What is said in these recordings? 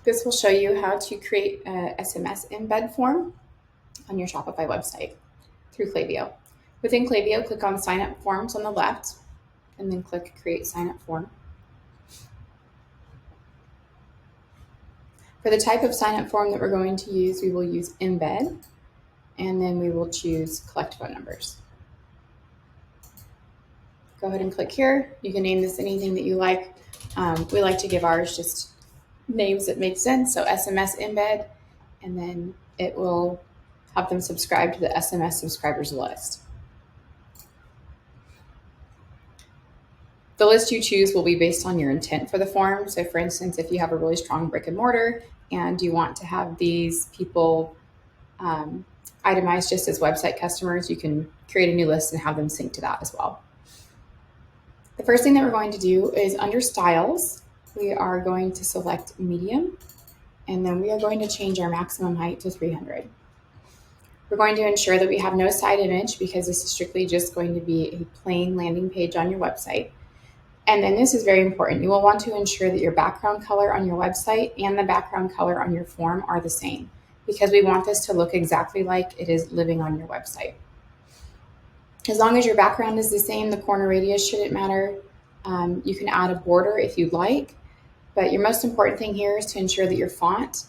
This will show you how to create a SMS embed form on your Shopify website through Klaviyo. Within Klaviyo, click on Sign Up Forms on the left, and then click Create Sign Up Form. For the type of sign-up form that we're going to use, we will use Embed, and then we will choose Collect Phone Numbers. Go ahead and click here. You can name this anything that you like. We like to give ours just names that make sense, so SMS Embed, and then it will have them subscribe to the SMS subscribers list. The list you choose will be based on your intent for the form. So for instance, if you have a really strong brick and mortar and you want to have these people itemized just as website customers, you can create a new list and have them sync to that as well. The first thing that we're going to do is under styles, we are going to select medium, and then we are going to change our maximum height to 300. We're going to ensure that we have no side image because this is strictly just going to be a plain landing page on your website. And then this is very important. You will want to ensure that your background color on your website and the background color on your form are the same, because we want this to look exactly like it is living on your website. As long as your background is the same, the corner radius shouldn't matter. You can add a border if you'd like, but your most important thing here is to ensure that your font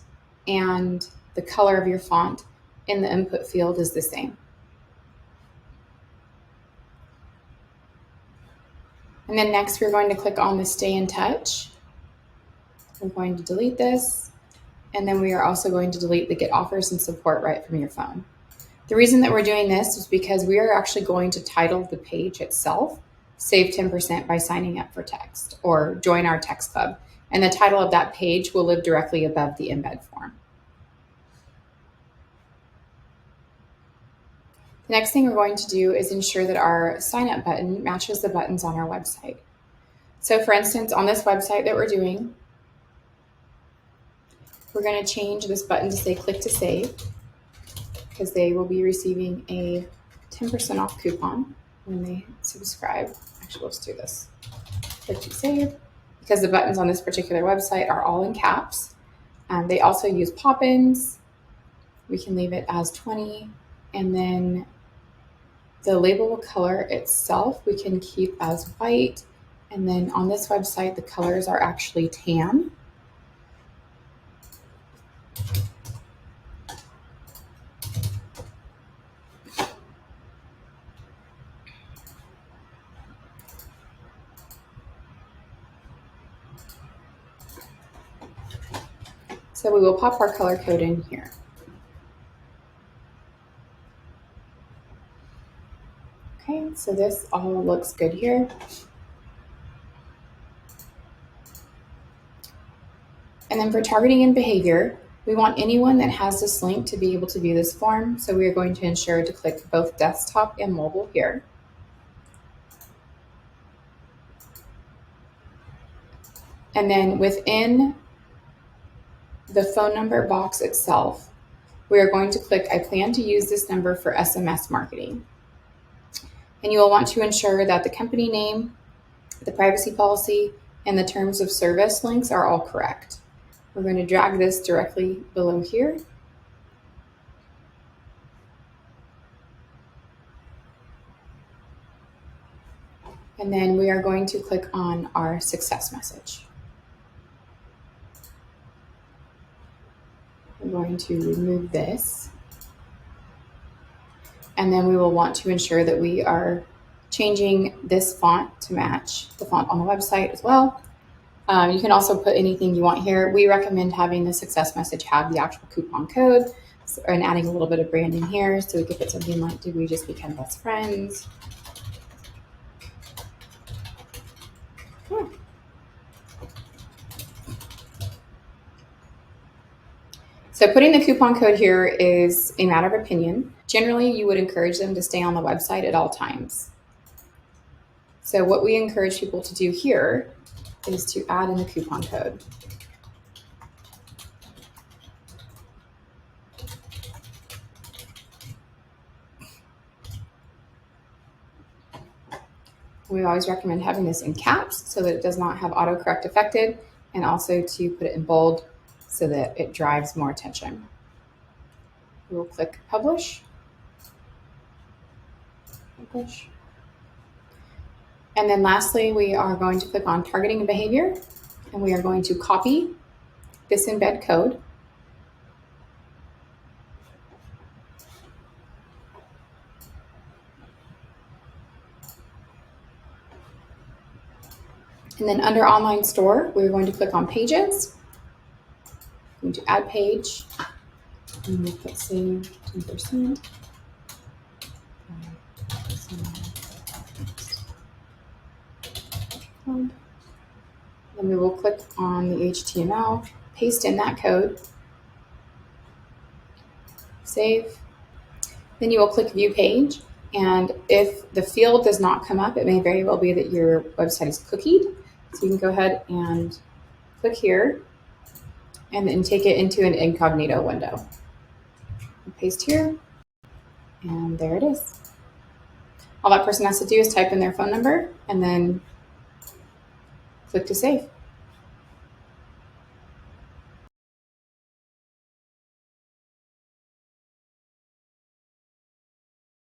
and the color of your font in the input field is the same. And then next, we're going to click on the Stay in Touch. We're going to delete this. And then we are also going to delete the Get Offers and Support right from your phone. The reason that we're doing this is because we are actually going to title the page itself, Save 10% by signing up for text, or join our text club. And the title of that page will live directly above the embed form. The next thing we're going to do is ensure that our sign up button matches the buttons on our website. So for instance, on this website that we're doing, we're going to change this button to say click to save, because they will be receiving a 10% off coupon when they subscribe. Actually, let's do this. Click to save, because the buttons on this particular website are all in caps. They also use pop-ins. We can leave it as 20, and then the label color itself we can keep as white, and then on this website the colors are actually tan. So we will pop our color code in here. Okay, so this all looks good here. And then for targeting and behavior, we want anyone that has this link to be able to view this form. So we are going to ensure to click both desktop and mobile here. And then within the phone number box itself, we are going to click, I plan to use this number for SMS marketing. And you will want to ensure that the company name, the privacy policy, and the terms of service links are all correct. We're going to drag this directly below here. And then we are going to click on our success message. We're going to remove this. And then we will want to ensure that we are changing this font to match the font on the website as well. You can also put anything you want here. We recommend having the success message have the actual coupon code, and adding a little bit of branding here. So we could put something like, did we just become best friends? So putting the coupon code here is a matter of opinion. Generally, you would encourage them to stay on the website at all times. So what we encourage people to do here is to add in the coupon code. We always recommend having this in caps so that it does not have autocorrect affected, and also to put it in bold so that it drives more attention. We'll click publish. Publish. And then lastly, we are going to click on targeting and behavior, and we are going to copy this embed code. And then under online store, we're going to click on pages. I'm going to add page, and we'll put save 10%. Then we will click on the HTML, paste in that code, save. Then you will click view page, and if the field does not come up, it may very well be that your website is cookied. So you can go ahead and click here and then take it into an incognito window. Paste here, and there it is. All that person has to do is type in their phone number and then click to save.